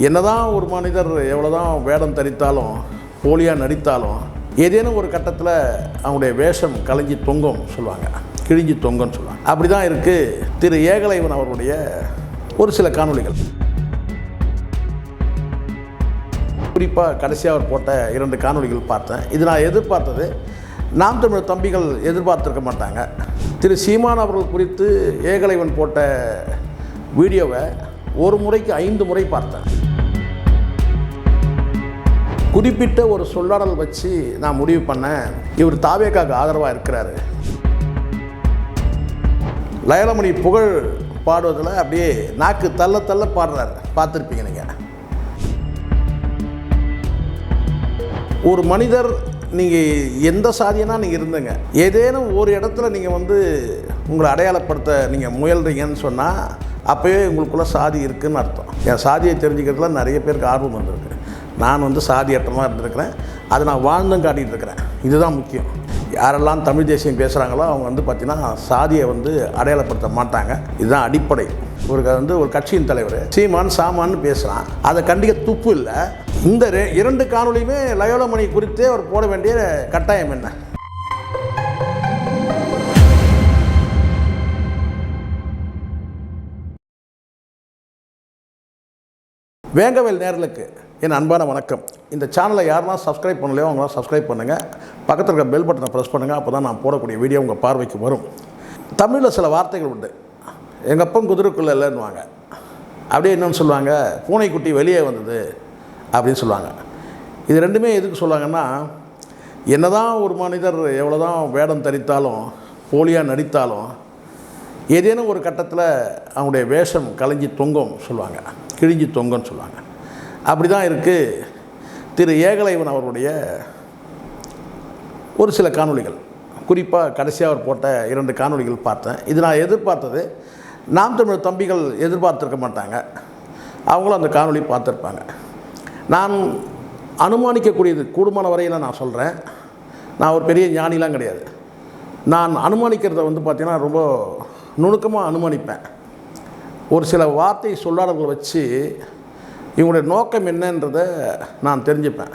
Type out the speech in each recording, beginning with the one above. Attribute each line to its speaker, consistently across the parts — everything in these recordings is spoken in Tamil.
Speaker 1: என்னதான் ஒரு மனிதர் எவ்வளோதான் வேடம் தரித்தாலும் போலியாக நடித்தாலும் ஏதேனும் ஒரு கட்டத்தில் அவங்களுடைய வேஷம் கலைஞ்சி தொங்கும் சொல்லுவாங்க, கிழிஞ்சி தொங்கும்னு சொல்லுவாங்க. அப்படி தான் இருக்குது திரு ஏகலைவன் அவர்களுடைய ஒரு சில காணொளிகள். குறிப்பாக கடைசியாக அவர் போட்ட 2 காணொளிகள் பார்த்தேன். இது நான் எதிர்பார்த்தது. நாம் தமிழர் தம்பிகள் எதிர்பார்த்துருக்க மாட்டாங்க. திரு சீமான் அவர்கள் குறித்து ஏகலைவன் போட்ட வீடியோவை ஒரு முறைக்கு 5 முறை பார்த்தேன். குறிப்பிட்ட ஒரு சொல்லாடல் வச்சு நான் முடிவு பண்ணேன், இவர் தாவேக்காவுக்கு ஆதரவாக இருக்கிறாரு. லயலமணி புகழ் பாடுவதில் அப்படியே நாக்கு தள்ள தள்ள பாடுறாரு, பார்த்துருப்பீங்க நீங்கள். ஒரு மனிதர் நீங்கள் எந்த சாதியனா நீங்கள் இருந்தங்க, ஏதேனும் ஒரு இடத்துல நீங்கள் உங்களை அடையாளப்படுத்த நீங்கள் முயல்றீங்கன்னு சொன்னால் அப்போயே உங்களுக்குள்ளே சாதி இருக்குதுன்னு அர்த்தம். என் சாதியை தெரிஞ்சுக்கிறதுல நிறைய பேருக்கு ஆர்வம் வந்திருக்கு. நான் சாதியற்றமாக இருந்திருக்கிறேன், அதை நான் வாழ்ந்தும் காட்டிகிட்டு இருக்கிறேன். இதுதான் முக்கியம். யாரெல்லாம் தமிழ் தேசியம் பேசுகிறாங்களோ அவங்க பார்த்திங்கன்னா சாதியை அடையாளப்படுத்த மாட்டாங்க. இதுதான் அடிப்படை. ஒரு கட்சியின் தலைவர் சீமான் சாமான்னு பேசுகிறான், அதை கண்டிக்க துப்பு இல்லை. இந்த 2 காணொலியுமே லயோலமணி குறித்தே அவர் போட வேண்டிய கட்டாயம் என்ன? வேங்கவேல் நேயர்களுக்கு என் அன்பான வணக்கம். இந்த சேனலை யாரெல்லாம் சப்ஸ்கிரைப் பண்ணலையோ அவங்களாம் சப்ஸ்கிரைப் பண்ணுங்கள். பக்கத்தில் இருக்க பெல் பட்டனை ப்ரெஸ் பண்ணுங்கள். அப்போ தான் நான் போடக்கூடிய வீடியோ உங்கள் பார்வைக்கு வரும். தமிழில் சில வார்த்தைகள் உண்டு. எங்கள் அப்பன் குதிரைக்குள்ளே இல்லைன்னுவாங்க. அப்படியே என்னென்னு சொல்லுவாங்க, பூனைக்குட்டி வெளியே வந்தது அப்படின்னு சொல்லுவாங்க. இது ரெண்டுமே எதுக்கு சொல்லுவாங்கன்னா, என்ன தான் ஒரு மனிதர் எவ்வளோ தான் வேடம் தரித்தாலும் போலியாக நடித்தாலும் ஏதேனும் ஒரு கட்டத்தில் அவங்களுடைய வேஷம் கலைஞ்சி தொங்கும் சொல்லுவாங்க, கிழிஞ்சி தொங்கும்னு சொல்லுவாங்க. அப்படி தான் இருக்குது திரு ஏகலைவன் அவர்களுடைய ஒரு சில காணொளிகள். குறிப்பாக கடைசியாக அவர் போட்ட 2 காணொளிகள் பார்த்தேன். இது நான் எதிர்பார்த்தது. நாம் தமிழர் தம்பிகள் எதிர்பார்த்துருக்க மாட்டாங்க. அவங்களும் அந்த காணொளி பார்த்துருப்பாங்க. நான் அனுமானிக்கக்கூடியது கூடுமான வரையில் நான் சொல்கிறேன். நான் ஒரு பெரிய ஞானிலாம் கிடையாது. நான் அனுமானிக்கிறத பார்த்திங்கன்னா ரொம்ப நுணுக்கமாக அனுமானிப்பேன். ஒரு சில வார்த்தை சொல்லாடல்களை வச்சு இவங்களுடைய நோக்கம் என்னன்றதை நான் தெரிஞ்சுப்பேன்.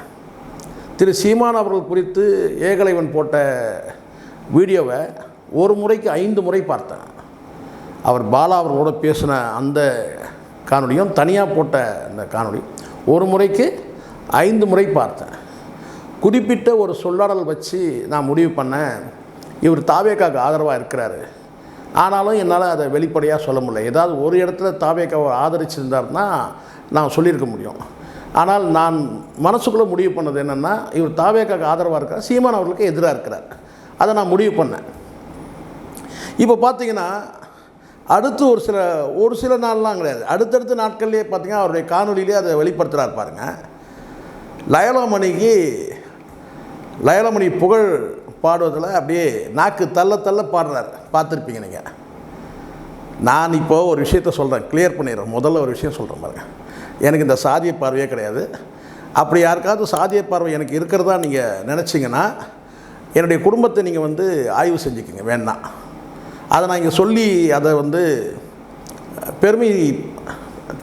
Speaker 1: திரு சீமான் அவர்கள் குறித்து ஏகலைவன் போட்ட வீடியோவை ஒரு முறைக்கு 5 முறை பார்த்தேன். அவர் பாலா அவர்களோட பேசின அந்த காணொலியும் தனியாக போட்ட அந்த காணொலி ஒரு முறைக்கு 5 முறை பார்த்தேன். குறிப்பிட்ட ஒரு சொல்லாடல் வச்சு நான் முடிவு பண்ணேன், இவர் தாவேக்காவுக்கு ஆதரவாக இருக்கிறாரு. ஆனாலும் என்னால் அதை வெளிப்படையாக சொல்ல முடியல. ஏதாவது ஒரு இடத்துல தாவேக்காவை ஆதரிச்சிருந்தார்னா நான் சொல்லியிருக்க முடியும். ஆனால் நான் மனசுக்குள்ளே முடிவு பண்ணது என்னென்னா, இவர் தாவேக்காவுக்கு ஆதரவாக இருக்கிறார், சீமான் அவர்களுக்கு எதிராக இருக்கிறார். அதை நான் முடிவு பண்ணேன். இப்போ பார்த்திங்கன்னா அடுத்து ஒரு சில நாள்லாம் கிடையாது, அடுத்தடுத்த நாட்கள்லேயே பார்த்திங்கன்னா அவருடைய காணொலியிலே அதை வெளிப்படுத்துகிறார் பாருங்கள். லயலமணி புகழ் பாடுவதில் அப்படியே நாக்கு தள்ள தள்ள பாடுறார், பார்த்துருப்பீங்க நீங்கள். நான் இப்போது ஒரு விஷயத்த சொல்கிறேன், கிளியர் பண்ணிடுறேன். முதல்ல ஒரு விஷயம் சொல்கிறேன் பாருங்கள். எனக்கு இந்த சாதிய பார்வையே கிடையாது. அப்படி யாருக்காவது சாதிய பார்வை எனக்கு இருக்கிறதா நீங்கள் நினச்சிங்கன்னா என்னுடைய குடும்பத்தை நீங்கள் ஆய்வு செஞ்சுக்கிங்க வேணாம். அதை நான் இங்கே சொல்லி அதை பெருமை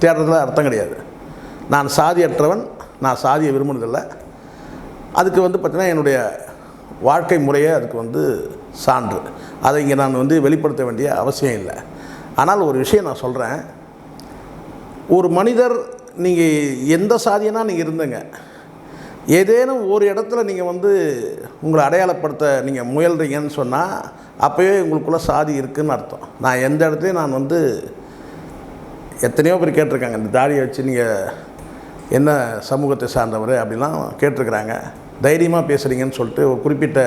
Speaker 1: தேடுறதுல அர்த்தம் கிடையாது. நான் சாதியற்றவன், நான் சாதியை விரும்புனதில்லை. அதுக்கு பார்த்திங்கன்னா என்னுடைய வாழ்க்கை முறையே அதுக்கு சான்று. அதை இங்கே நான் வெளிப்படுத்த வேண்டிய அவசியம் இல்லை. ஆனால் ஒரு விஷயம் நான் சொல்கிறேன், ஒரு மனிதர் நீங்கள் எந்த சாதியனா நீங்கள் இருந்தங்க, ஏதேனும் ஒரு இடத்துல நீங்கள் உங்களை அடையாளப்படுத்த நீங்கள் முயல்றீங்கன்னு சொன்னால் அப்போயே உங்களுக்குள்ளே சாதி இருக்குதுன்னு அர்த்தம். நான் எந்த இடத்துலையும் நான் எத்தனையோ பேர் கேட்டிருக்காங்க, இந்த தாடியை வச்சு நீங்கள் என்ன சமூகத்தை சார்ந்தவர் அப்படிலாம் கேட்டிருக்கிறாங்க. தைரியமாக பேசுகிறீங்கன்னு சொல்லிட்டு ஒரு குறிப்பிட்ட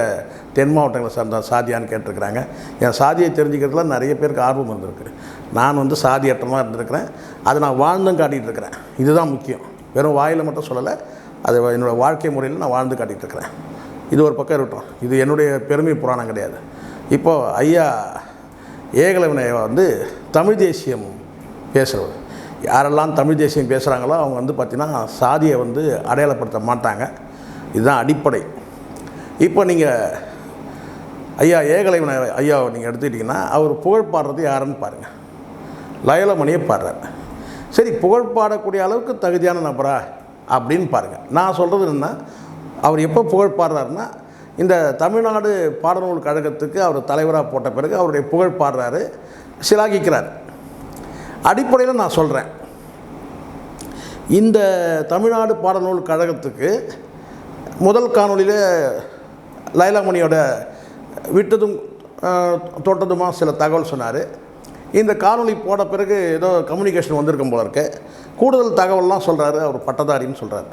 Speaker 1: தென் மாவட்டங்களை சார்ந்த சாதியான்னு கேட்டிருக்கிறாங்க. என் சாதியை தெரிஞ்சுக்கிறதுல நிறைய பேருக்கு ஆர்வம் வந்திருக்கு. நான் சாதியற்றமாக இருந்திருக்கிறேன், அதை நான் வாழ்ந்தும் காட்டிகிட்டு இருக்கிறேன். இதுதான் முக்கியம். வெறும் வாயில் மட்டும் சொல்லலை, அது என்னோடய வாழ்க்கை முறையில் நான் வாழ்ந்து காட்டிகிட்டு இருக்கிறேன். இது ஒரு பக்கம் இருக்கட்டும், இது என்னுடைய பெருமை புராணம் கிடையாது. இப்போது ஐயா ஏகலைவனை தமிழ் தேசியம் பேசுகிறவர், யாரெல்லாம் தமிழ் தேசியம் பேசுகிறாங்களோ அவங்க பார்த்திங்கன்னா சாதியை அடையாளப்படுத்த மாட்டாங்க. இதுதான் அடிப்படை. இப்போ நீங்கள் ஐயா ஏகலைவன் ஐயாவை நீங்கள் எடுத்துக்கிட்டிங்கன்னா அவர் புகழ் பாடுறது யாருன்னு பாருங்கள். லயோலமணியை பாடுறார். சரி, புகழ் பாடக்கூடிய அளவுக்கு தகுதியான நபரா அப்படின்னு பாருங்கள். நான் சொல்கிறது என்ன, அவர் எப்போ புகழ் பாடுறாருன்னா, இந்த தமிழ்நாடு பாடநூல் கழகத்துக்கு அவர் தலைவராக போட்ட பிறகு அவருடைய புகழ் பாடுறாரு, சிலாகிக்கிறார். அடிப்படையில் நான் சொல்கிறேன், இந்த தமிழ்நாடு பாடநூல் கழகத்துக்கு முதல் காணொலியில் லைலாமணியோட விட்டதும் தொட்டதுமா சில தகவல் சொன்னார். இந்த காணொலி போட பிறகு ஏதோ கம்யூனிகேஷன் வந்திருக்கும் போல இருக்கு, கூடுதல் தகவல்லாம் சொல்கிறாரு. அவர் பட்டதாரின்னு சொல்கிறாரு.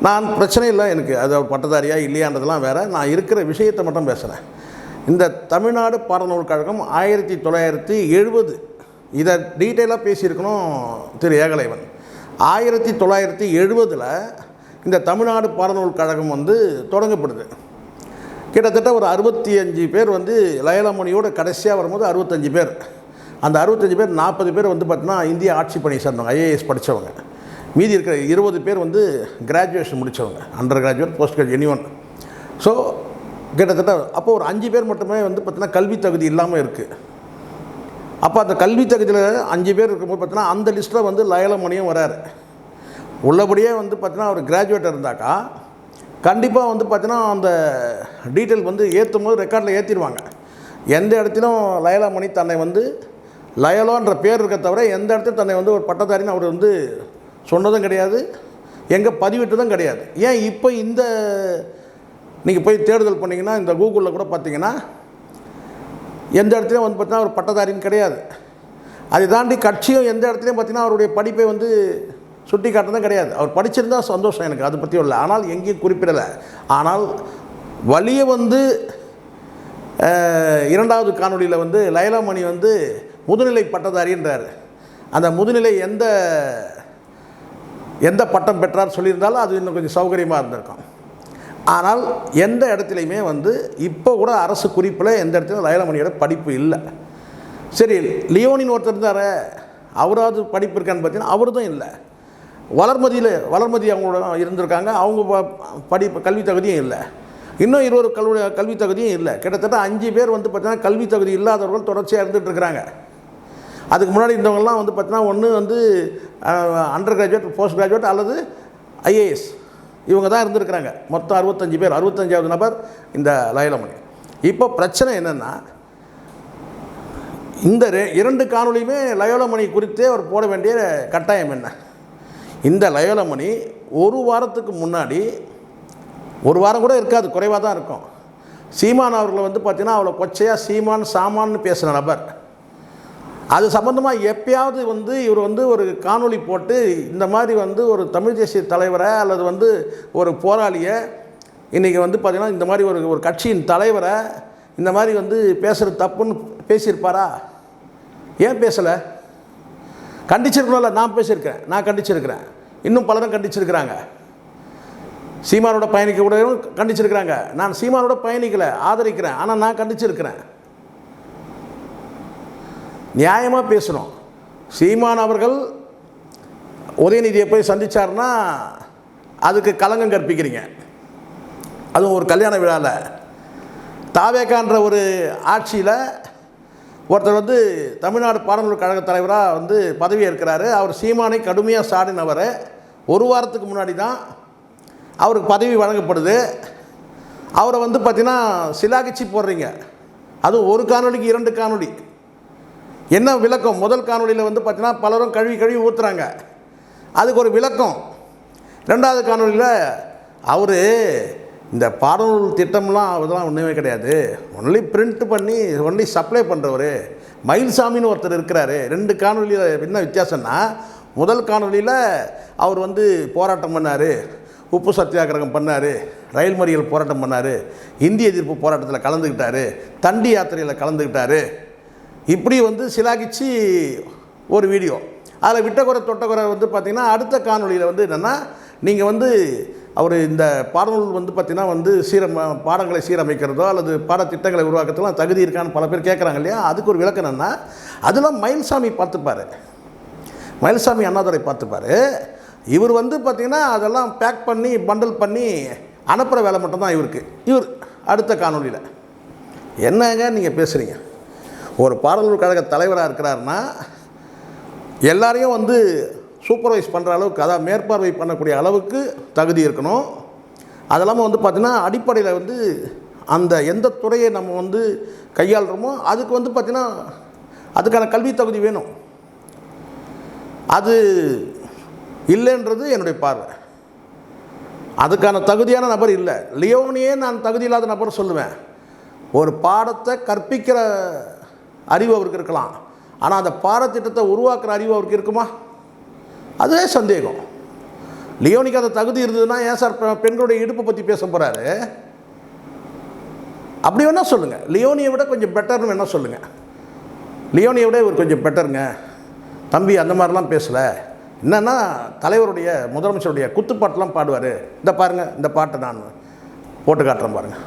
Speaker 1: நான் பிரச்சனை இல்லை, எனக்கு அது அவர் பட்டதாரியா இல்லையான்றதெல்லாம் வேறு. நான் இருக்கிற விஷயத்தை மட்டும் பேசுகிறேன். இந்த தமிழ்நாடு பாடநூல் கழகம் 1970, இதை டீட்டெயிலாக பேசியிருக்கணும் திரு ஏகலைவன். 1970 இந்த தமிழ்நாடு பாடநூல் கழகம் வந்து தொடங்கப்படுது. கிட்டத்தட்ட ஒரு 65 பேர் வந்து லைலாமணியோட கடைசியாக வரும்போது 65 பேர். அந்த 65 பேர் 40 பேர் வந்து பார்த்திங்கன்னா இந்திய ஆட்சி பணி சேர்ந்தவங்க, ஐஏஎஸ் படித்தவங்க. மீதி இருக்கிற 20 பேர் வந்து கிராஜுவேஷன் முடித்தவங்க, under graduate, post graduate, anyone. So கிட்டத்தட்ட அப்போது ஒரு 5 பேர் மட்டுமே வந்து பார்த்திங்கன்னா கல்வி தகுதி இல்லாமல் இருக்குது. அப்போ அந்த கல்வி தகுதியில் 5 பேர் இருக்கும்போது பார்த்திங்கன்னா அந்த லிஸ்ட்டில் வந்து லைலாமணியும் வராரு. உள்ளபடியே வந்து பார்த்திங்கன்னா அவர் கிராஜுவேட்டாக இருந்தாக்கா கண்டிப்பாக வந்து பார்த்திங்கன்னா அந்த டீட்டெயில் வந்து ஏற்றும் போது ரெக்கார்டில் ஏற்றிடுவாங்க. எந்த இடத்திலும் லைலாமணி தன்னை வந்து லயலோன்ற பேர் இருக்க தவிர எந்த இடத்துல தன்னை வந்து ஒரு பட்டதாரின்னு அவர் வந்து சொன்னதும் கிடையாது, எங்கே பதிவிட்டதும் கிடையாது. ஏன் இப்போ இந்த நீங்கள் போய் தேடுதல் பண்ணிங்கன்னா இந்த கூகுளில் கூட பார்த்தீங்கன்னா எந்த இடத்துலையும் வந்து பார்த்தீங்கன்னா ஒரு பட்டதாரின்னு கிடையாது. அதை தாண்டி கட்சியும் எந்த இடத்துலையும் பார்த்திங்கன்னா அவருடைய படிப்பை வந்து சுட்டி காட்டுறதும் கிடையாது. அவர் படிச்சிருந்தால் சந்தோஷம், எனக்கு அதை பற்றி இல்லை. ஆனால் எங்கேயும் குறிப்பிடலை. ஆனால் வழியை வந்து இரண்டாவது காணொலியில் வந்து லைலாமணி வந்து முதுநிலை பட்டதாரின்றார். அந்த முதுநிலை எந்த பட்டம் பெற்றார் சொல்லியிருந்தாலும் அது இன்னும் கொஞ்சம் சௌகரியமாக இருந்திருக்கும். ஆனால் எந்த இடத்துலையுமே வந்து இப்போ கூட அரசு குறிப்பில் எந்த இடத்துலையும் லைலாமணியோட படிப்பு இல்லை. சரி, லியோனின்னு ஒருத்தர் இருந்தார், அவராவது படிப்பு இருக்கான்னு பார்த்தீங்கன்னா அவரு தான் இல்லை. வளர்மதி அவங்களோட இருந்திருக்காங்க, அவங்க கல்வி தகுதியும் இல்லை. இன்னும் 20 கல்வி தகுதியும் இல்லை. கிட்டத்தட்ட 5 பேர் வந்து பார்த்தீங்கன்னா கல்வி தகுதி இல்லாதவர்கள் தொடர்ச்சியாக இருந்துகிட்ருக்குறாங்க. அதுக்கு முன்னாடி இருந்தவங்கலாம் வந்து பார்த்தீங்கன்னா ஒன்று வந்து அண்டர் கிராஜுவேட், போஸ்ட் கிராஜுவேட் அல்லது ஐஏஎஸ், இவங்க தான் இருந்திருக்கிறாங்க. மொத்தம் 65 பேர். 65வது நபர் இந்த லைலாமணி. இப்போ பிரச்சனை என்னென்னா, இந்த 2 காணொலியுமே லைலாமணி குறித்தே அவர் போட வேண்டிய கட்டாயம் என்ன? இந்த லைலாமணி ஒரு வாரத்துக்கு முன்னாடி, ஒரு வாரம் கூட இருக்காது, குறைவாக தான் இருக்கும், சீமான் அவர்களை வந்து பார்த்திங்கன்னா அவ்வளோ கொச்சையாக சீமான் சாமான்னு பேசுகிற நபர். அது சம்மந்தமாக எப்பயாவது வந்து இவர் வந்து ஒரு காணொளி போட்டு இந்த மாதிரி வந்து ஒரு தமிழ் தேசிய தலைவரை அல்லது வந்து ஒரு போராளியை இன்றைக்கி வந்து பார்த்திங்கன்னா இந்த மாதிரி ஒரு கட்சியின் தலைவரை இந்த மாதிரி வந்து பேசுகிறது தப்புன்னு பேசியிருப்பாரா? ஏன் பேசலை? கண்டிச்சிருக்கணும்ல. நான் பேசியிருக்கேன், நான் கண்டிச்சிருக்கிறேன், இன்னும் பலரும் கண்டிச்சிருக்கிறாங்க. சீமானோட பயணிக்க கூட கண்டிச்சிருக்கிறாங்க. நான் சீமானோட பயணிக்கலை, ஆதரிக்கிறேன், ஆனால் நான் கண்டிச்சிருக்கிறேன். நியாயமாக பேசணும். சீமான் அவர்கள் உதயநிதியை போய் சந்தித்தார்னா அதுக்கு களங்கம் கற்பிக்கிறீங்க. அதுவும் ஒரு கல்யாண விழாவில். தாவேகான்ற ஒரு ஆட்சியில் ஒருத்தர் வந்து தமிழ்நாடு பாடநூல் கழக தலைவராக வந்து பதவி ஏற்கிறாரு. அவர் சீமானை கடுமையாக சாடினவர். ஒரு வாரத்துக்கு முன்னாடி தான் அவருக்கு பதவி வழங்கப்படுது. அவரை வந்து பார்த்திங்கன்னா சிலாகிச்சு போடுறீங்க. அதுவும் ஒரு காணொலிக்கு 2 காணொலி. என்ன விளக்கம்? முதல் காணொலியில் வந்து பார்த்திங்கன்னா பலரும் கழுவி ஊற்றுறாங்க, அதுக்கு ஒரு விளக்கம். 2வது காணொலியில் அவர் இந்த பாடநூல் திட்டம்லாம் அதெல்லாம் ஒன்றுமே கிடையாது, ஒன்லி பிரிண்ட் பண்ணி ஒன்லி சப்ளை பண்ணுறவர் மயில்சாமின்னு ஒருத்தர் இருக்கிறாரு. 2 காணொலியில் என்ன வித்தியாசம்னா, முதல் காணொலியில் அவர் வந்து போராட்டம் பண்ணார், உப்பு சத்தியாகிரகம் பண்ணார், ரயில் மறியல் போராட்டம் பண்ணார், இந்திய எதிர்ப்பு போராட்டத்தில் கலந்துக்கிட்டார், தண்டி யாத்திரையில் கலந்துக்கிட்டார். இப்படி வந்து சிலாகிச்சு ஒரு வீடியோ. அதில் விட்டக்குறை தொட்டக்குறை வந்து பார்த்திங்கன்னா அடுத்த காணொலியில் வந்து என்னென்னா, நீங்கள் வந்து அவர் இந்த பாடநூல் வந்து பார்த்திங்கன்னா வந்து பாடங்களை சீரமைக்கிறதோ அல்லது பாடத்திட்டங்களை உருவாக்கத்தெல்லாம் தகுதி இருக்கான்னு பல பேர் கேட்குறாங்க இல்லையா? அதுக்கு ஒரு விளக்கம் என்னென்னா, அதெல்லாம் மயில்சாமி பார்த்துப்பார், மயில்சாமி அண்ணாதுரை பார்த்துப்பார். இவர் வந்து பார்த்திங்கன்னா அதெல்லாம் பேக் பண்ணி பண்டல் பண்ணி அனுப்புகிற வேலை மட்டும்தான் இவருக்கு. இவர் அடுத்த காணொலியில் என்னங்க நீங்கள் பேசுகிறீங்க? ஒரு பாடநூல் கழக தலைவராக இருக்கிறாருன்னா எல்லாரையும் வந்து சூப்பர்வைஸ் பண்ணுற அளவுக்கு, அதாவது மேற்பார்வை பண்ணக்கூடிய அளவுக்கு தகுதி இருக்கணும். அது இல்லாமல் வந்து பார்த்திங்கன்னா அடிப்படையில் வந்து அந்த எந்த துறையை நம்ம வந்து கையாளுறோமோ அதுக்கு வந்து பார்த்திங்கன்னா அதுக்கான கல்வி தகுதி வேணும். அது இல்லைன்றது என்னுடைய பார்வை. அதுக்கான தகுதியான நபர் இல்லை. லியோனியே நான் தகுதி இல்லாத நபர் சொல்லுவேன். ஒரு பாடத்தை கற்பிக்கிற அறிவு அவருக்கு இருக்கலாம், ஆனால் அந்த பாடத்திட்டத்தை உருவாக்குற அறிவு அவருக்கு இருக்குமா? அதுவே சந்தேகம். லியோனிக்கு அந்த தகுதி இருந்ததுன்னா ஏன் சார் பெண்களுடைய இடுப்பை பற்றி பேச போகிறாரு? அப்படி வேணால் சொல்லுங்கள். லியோனியை விட கொஞ்சம் பெட்டர்னு வேணால் சொல்லுங்கள். லியோனியை விட இவர் கொஞ்சம் பெட்டருங்க தம்பி, அந்த மாதிரிலாம் பேசலை. என்னென்னா தலைவருடைய முதலமைச்சருடைய குத்துப்பாட்டெலாம் பாடுவார். இந்த பாருங்கள், இந்த பாட்டை நான் போட்டு காட்டுறேன் பாருங்கள்.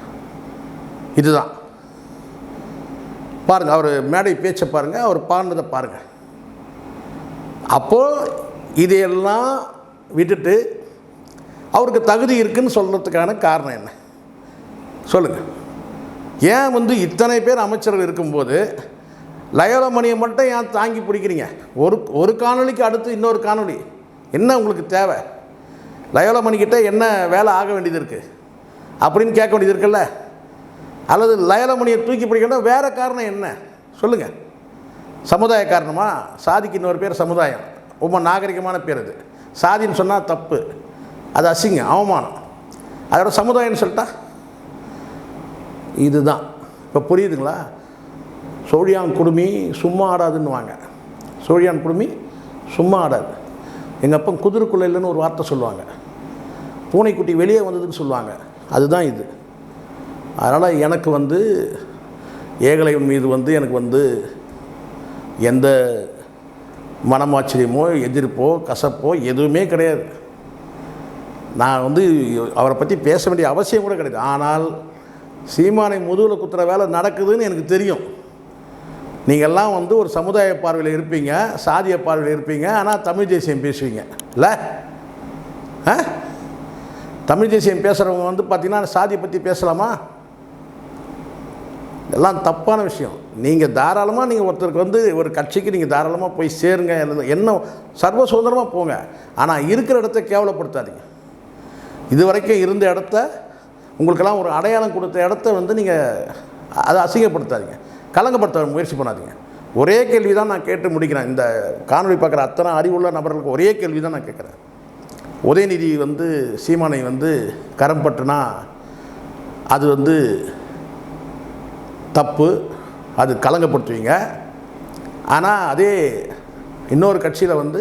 Speaker 1: இதுதான் பாருங்கள், அவர் மேடை பேச்சை பாருங்கள், அவர் பாடினதை பாருங்கள். அப்போது இதையெல்லாம் விட்டுட்டு அவருக்கு தகுதி இருக்குதுன்னு சொல்கிறதுக்கான காரணம் என்ன சொல்லுங்கள்? ஏன் வந்து இத்தனை பேர் அமைச்சர்கள் இருக்கும்போது லயோலா மணியை மட்டும் ஏன் தாங்கி பிடிக்கிறீங்க? ஒரு காணொலிக்கு அடுத்து இன்னொரு காணொலி. என்ன உங்களுக்கு தேவை? லயோலா மணிக்கிட்ட என்ன வேலை ஆக வேண்டியது இருக்குது அப்படின்னு கேட்க வேண்டியது இருக்குல்ல? அல்லது லயோலா மணியை தூக்கி பிடிக்கணும் வேறு காரணம் என்ன சொல்லுங்கள்? சமுதாய காரணமா? சாதிக்கு இன்னொரு பேர் சமுதாயம், ரொம்ப நாகரிகமான பேர். அது சாதின்னு சொன்னால் தப்பு, அது அசிங்கம், அவமானம். அதோட சமுதாயம்னு சொல்லிட்டா இதுதான். இப்போ புரியுதுங்களா? சோழியான் குடுமி சும்மா ஆடாதுன்னுவாங்க. சோழியான் குடுமி சும்மா ஆடாது. எங்கள் அப்பா குதிரைக்குள்ளே இல்லைன்னு ஒரு வார்த்தை சொல்லுவாங்க. பூனைக்குட்டி வெளியே வந்ததுன்னு சொல்லுவாங்க. அதுதான் இது. அதனால் எனக்கு வந்து ஏகலைவன் மீது வந்து எனக்கு வந்து எந்த மனமாச்சரியமோ எதிர்ப்போ கசப்போ எதுவுமே கிடையாது. நான் வந்து அவரை பற்றி பேச வேண்டிய அவசியம் கூட கிடையாது. ஆனால் சீமானை முதுகில் குத்துற வேலை நடக்குதுன்னு எனக்கு தெரியும். நீங்கள்லாம் வந்து ஒரு சமுதாய பார்வையில் இருப்பீங்க, சாதிய பார்வையில் இருப்பீங்க, ஆனால் தமிழ் தேசியம் பேசுவீங்க இல்லை? தமிழ் தேசியம் பேசுகிறவங்க வந்து பார்த்திங்கன்னா சாதியை பற்றி பேசலாமா? இதெல்லாம் தப்பான விஷயம். நீங்கள் தாராளமாக நீங்கள் ஒருத்தருக்கு வந்து ஒரு கட்சிக்கு நீங்கள் தாராளமாக போய் சேருங்க, என்ன சர்வ சுதந்திரமாக போங்க. ஆனால் இருக்கிற இடத்த கேவலப்படுத்தாதீங்க. இது வரைக்கும் இருந்த இடத்த, உங்களுக்கெல்லாம் ஒரு அடையாளம் கொடுத்த இடத்த வந்து நீங்கள் அதை அசிங்கப்படுத்தாதீங்க, கலங்கப்படுத்த முயற்சி பண்ணாதீங்க. ஒரே கேள்வி தான் நான் கேட்டு முடிக்கிறேன். இந்த காணொலி பார்க்குற அத்தனை அறிவுள்ள நபர்களுக்கு ஒரே கேள்வி தான் நான் கேட்குறேன். உதயநிதி வந்து சீமானை வந்து கரம் பட்டுனா அது வந்து தப்பு, அது கலங்கப்படுத்துவீங்க. ஆனால் அதே இன்னொரு கட்சியில் வந்து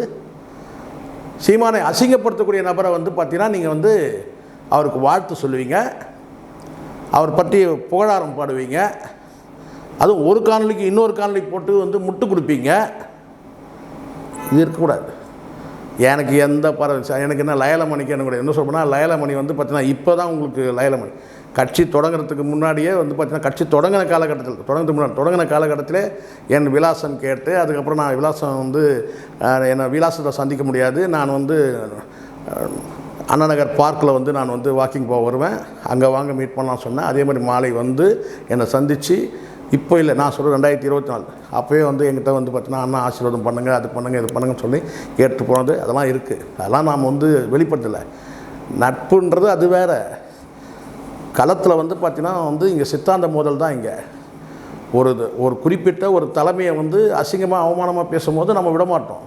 Speaker 1: சீமானை அசிங்கப்படுத்தக்கூடிய நபரை வந்து பார்த்தீங்கன்னா நீங்கள் வந்து அவருக்கு வாழ்த்து சொல்லுவீங்க, அவர் பற்றி புகழாரம் பாடுவீங்க. அதுவும் ஒரு காணொலிக்கு இன்னொரு காணொலி போட்டு வந்து முட்டு கொடுப்பீங்க. இது இருக்கக்கூடாது. எனக்கு எந்த எனக்கு என்ன லயலமணிக்கு எனக்கு என்ன சொல்கிறேன்னா, லயலமணி வந்து பார்த்தீங்கன்னா இப்போ தான் உங்களுக்கு லயலமணி கட்சி தொடங்குறதுக்கு முன்னாடியே வந்து பார்த்தீங்கன்னா, கட்சி தொடங்கின காலகட்டத்தில் என் விலாசம் கேட்டு, அதுக்கப்புறம் நான் விலாசம் வந்து என்னை விலாசத்தை சந்திக்க முடியாது, நான் வந்து அண்ணா நகர் பார்க்கில் வந்து நான் வந்து வாக்கிங் போக வருவேன், அங்கே வாங்க மீட் பண்ணலாம் சொன்னேன். அதே மாதிரி மாலை வந்து என்னை சந்தித்து, இப்போ இல்லை நான் சொல்கிறேன் 2024 அப்போயே வந்து என்கிட்ட வந்து பார்த்தீங்கன்னா அண்ணா ஆசீர்வாதம் பண்ணுங்கள், அது பண்ணுங்கள், இது பண்ணுங்கன்னு சொல்லி கேட்டு போனது அதெல்லாம் இருக்குது. அதெல்லாம் நாம் வந்து வெளிப்படுத்தலை. நட்புன்றது அது வேறு. களத்தில் வந்து பார்த்திங்கன்னா வந்து இங்கே சித்தாந்த மோதல் தான். இங்கே ஒரு குறிப்பிட்ட ஒரு தலைமையை வந்து அசிங்கமாக அவமானமாக பேசும்போது நம்ம விட மாட்டோம்.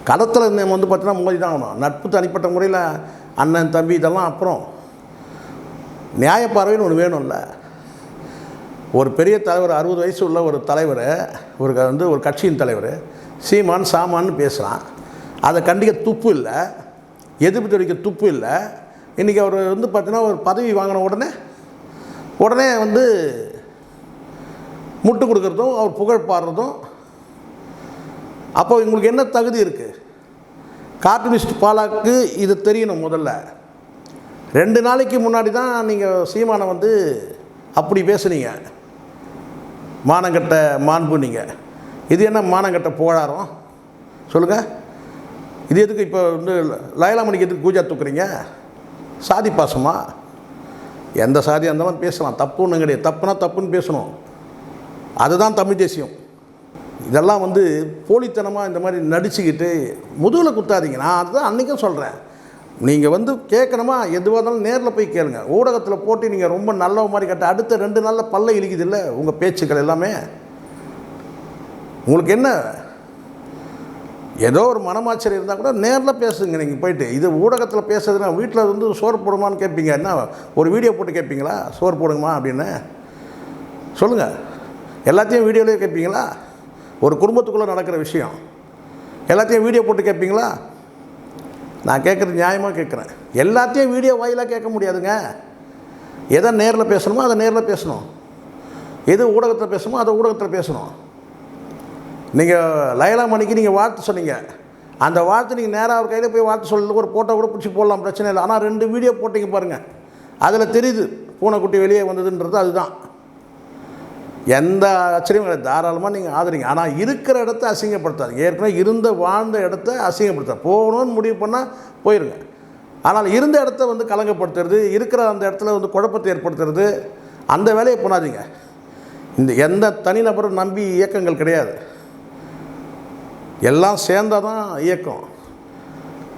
Speaker 1: களத்தில் நம்ம வந்து பார்த்திங்கன்னா மோதி தான் ஆகணும். நட்பு தனிப்பட்ட முறையில் அண்ணன் தம்பி இதெல்லாம் அப்புறம். நியாயப்பார்வைன்னு ஒன்று வேணும்ல. ஒரு பெரிய தலைவர் 60 வயசு உள்ள ஒரு தலைவர், ஒரு கட்சியின் தலைவர் சீமான் சாமான்னு பேசுகிறான். அதை கண்டிக்க துப்பு இல்லை, எதிர்ப்பு தெரிவிக்க துப்பு இல்லை. இன்றைக்கி அவர் வந்து பார்த்தீங்கன்னா ஒரு பதவி வாங்கின உடனே வந்து முட்டு கொடுக்குறதும் அவர் புகழ் பாடுறதும். அப்போ உங்களுக்கு என்ன தகுதி இருக்குது? கார்ட்டூனிஸ்ட் பாலாக்கு இது தெரியணும். முதல்ல 2 நாளைக்கு முன்னாடி தான் நீங்கள் சீமானை வந்து அப்படி பேசுனீங்க, மானங்கட்ட மாண்பு. நீங்கள் இது என்ன மானங்கட்ட புகழாரம் சொல்லுங்கள்? இது எதுக்கு இப்போ வந்து லயலாமணிக்கு எதுக்கு பூஜா தூக்குறீங்க? சாதி பாசமா? எந்த சாதியாக இருந்தாலும் பேசலாம், தப்பு ஒன்றும் கிடையாது. தப்புனா தப்புன்னு பேசணும். அதுதான் தமிழ் தேசியம். இதெல்லாம் வந்து போலித்தனமாக இந்த மாதிரி நடிச்சுக்கிட்டு முதுகில் குத்தாதீங்க. நான் அதுதான் அன்றைக்கும் சொல்கிறேன். நீங்கள் வந்து கேட்கணுமா எதுவாக இருந்தாலும் நேரில் போய் கேளுங்க. ஊடகத்தில் போட்டு நீங்கள் ரொம்ப நல்ல மாதிரி கட்ட அடுத்த 2 நாளில் பல்ல இழிக்குது இல்லை உங்கள் பேச்சுக்கள் எல்லாமே. உங்களுக்கு என்ன ஏதோ ஒரு மனமாச்சரியம் இருந்தால் கூட நேரில் பேசுங்க. நீங்கள் போயிட்டு இது ஊடகத்தில் பேசுறதுன்னா வீட்டில் வந்து சோறு போடுமான்னு கேட்பீங்க. என்ன ஒரு வீடியோ போட்டு கேட்பீங்களா சோறு போடுங்கம்மா அப்படின்னு சொல்லுங்கள். எல்லாத்தையும் வீடியோலேயே கேட்பீங்களா? ஒரு குடும்பத்துக்குள்ளே நடக்கிற விஷயம் எல்லாத்தையும் வீடியோ போட்டு கேட்பீங்களா? நான் கேட்குறது நியாயமாக கேட்குறேன். எல்லாத்தையும் வீடியோ வாயிலாக கேட்க முடியாதுங்க. எதை நேரில் பேசணுமோ அதை நேரில் பேசணும். எது ஊடகத்தில் பேசணுமோ அதை ஊடகத்தில் பேசணும். நீங்கள் லயலா மணிக்கு நீங்கள் வாழ்த்து சொன்னீங்க. அந்த வாழ்த்து நீங்கள் நேராக அவர் கையில் போய் வாழ்த்து சொல்லல, ஒரு ஃபோட்டோ கூட பிடிச்சி போடலாம், பிரச்சனை இல்லை. ஆனால் 2 வீடியோ போட்டிங்க பாருங்கள், அதில் தெரியுது பூனைக்குட்டி வெளியே வந்ததுன்றது. அதுதான் எந்த ஆச்சரியம் கிடையாது. தாராளமாக நீங்கள் ஆதரிங்க. ஆனால் இருக்கிற இடத்த அசிங்கப்படுத்தாதீங்க. ஏற்கனவே இருந்த வாழ்ந்த இடத்த அசிங்கப்படுத்தாது. போகணும்னு முடிவு பண்ணால் போயிடுங்க. ஆனால் இருந்த இடத்த வந்து கலங்கப்படுத்துறது, இருக்கிற அந்த இடத்துல வந்து குழப்பத்தை ஏற்படுத்துறது, அந்த வேலையை பண்ணாதீங்க. இந்த எந்த தனிநபரும் நம்பி இயக்கங்கள் கிடையாது. எல்லாம் சேர்ந்தால் தான் இயக்கம்.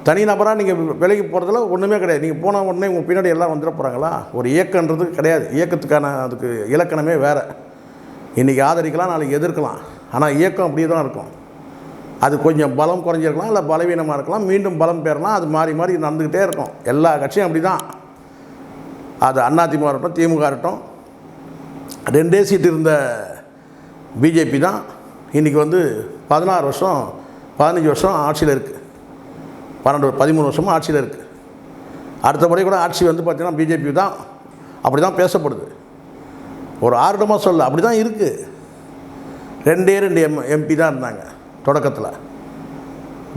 Speaker 1: தனிநபராக நீங்கள் விலைக்கு போகிறதுல ஒன்றுமே கிடையாது. நீங்கள் போன உடனே உங்கள் பின்னாடி எல்லாம் வந்துட போகிறாங்களா? ஒரு இயக்கன்றது கிடையாது. இயக்கத்துக்கான அதுக்கு இலக்கணமே வேறு. இன்றைக்கி ஆதரிக்கலாம், நாளைக்கு எதிர்க்கலாம். ஆனால் இயக்கம் அப்படியே தான் இருக்கும். அது கொஞ்சம் பலம் குறைஞ்சிருக்கலாம், இல்லை பலவீனமாக இருக்கலாம், மீண்டும் பலம் பெறலாம். அது மாறி மாறி நடந்துக்கிட்டே இருக்கும். எல்லா கட்சியும் அப்படி தான். அது அதிமுக இருக்கட்டும், திமுக இருக்கட்டும், 2 சீட்டு இருந்த பிஜேபி தான் இன்றைக்கி வந்து 16 வருஷம் 15 வருஷம் ஆட்சியில் இருக்குது. 13 வருஷமாக ஆட்சியில் இருக்குது. அடுத்த முறை கூட ஆட்சி வந்து பார்த்திங்கன்னா பிஜேபி தான். அப்படி தான் பேசப்படுது. ஒரு ஆர்டமாக சொல்ல அப்படி தான் இருக்குது. 2 எம்பி தான் இருந்தாங்க தொடக்கத்தில்.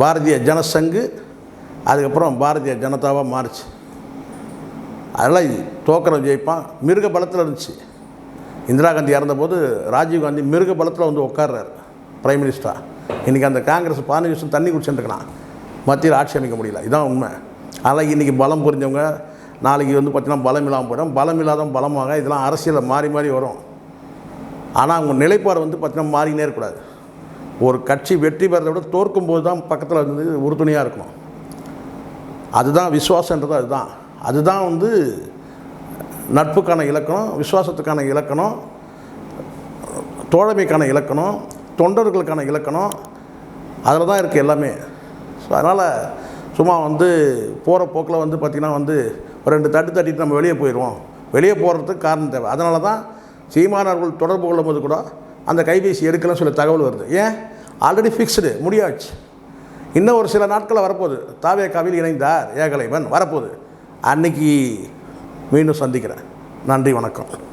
Speaker 1: பாரதிய ஜனசங்கு, அதுக்கப்புறம் பாரதிய ஜனதாவாக மாறிச்சு. அதெல்லாம் தோக்கரம் ஜெயிப்பான். மிருக பலத்தில் இருந்துச்சு. இந்திரா காந்தி இறந்தபோது ராஜீவ்காந்தி மிருக பலத்தில் வந்து உட்கார்றாரு பிரைம் மினிஸ்டராக. இன்றைக்கி அந்த காங்கிரஸ் 15 வருஷம் தண்ணி குடிச்சுட்டுருக்கலாம், மத்தியில் ஆட்சி அமைக்க முடியல. இதுதான் உண்மை. அதனால் இன்றைக்கி பலம் புரிஞ்சவங்க நாளைக்கு வந்து பார்த்திங்கன்னா பலம் இல்லாமல் போயிடும். பலம் இல்லாதவங்க பலமாக, இதெல்லாம் அரசியலில் மாறி மாறி வரும். ஆனால் அவங்க நிலைப்பாடு வந்து பார்த்திங்கன்னா மாறினே இருக்கக்கூடாது. ஒரு கட்சி வெற்றி பெறதை விட தோற்கும்போது தான் பக்கத்தில் வந்து உறுதுணையாக இருக்கணும். அதுதான் விசுவாசன்றது. அதுதான் வந்து நட்புக்கான இலக்கணம், விசுவாசத்துக்கான இலக்கணம், தோழமைக்கான இலக்கணம், தொண்டர்களுக்கான இலக்கணம். அதில் தான் இருக்குது எல்லாமே. ஸோ அதனால் சும்மா வந்து போகிற போக்கில் வந்து பார்த்திங்கன்னா வந்து ஒரு 2 தட்டிட்டு நம்ம வெளியே போயிடுவோம். வெளியே போகிறதுக்கு காரணம் தேவை. அதனால தான் சீமானவர்கள் தொடர்பு கொள்ளும்போது கூட அந்த கைபேசி எடுக்கலன்னு சொல்லி தகவல் வருது. ஏன்? ஆல்ரெடி ஃபிக்ஸ்டு, முடியாச்சு. இன்னும் ஒரு சில நாட்களில் வரப்போகுது. தாவேகாவில் இணைந்தார் ஏகலைவன் வரப்போகுது. அன்னைக்கு மீண்டும் சந்திக்கிறேன். நன்றி, வணக்கம்.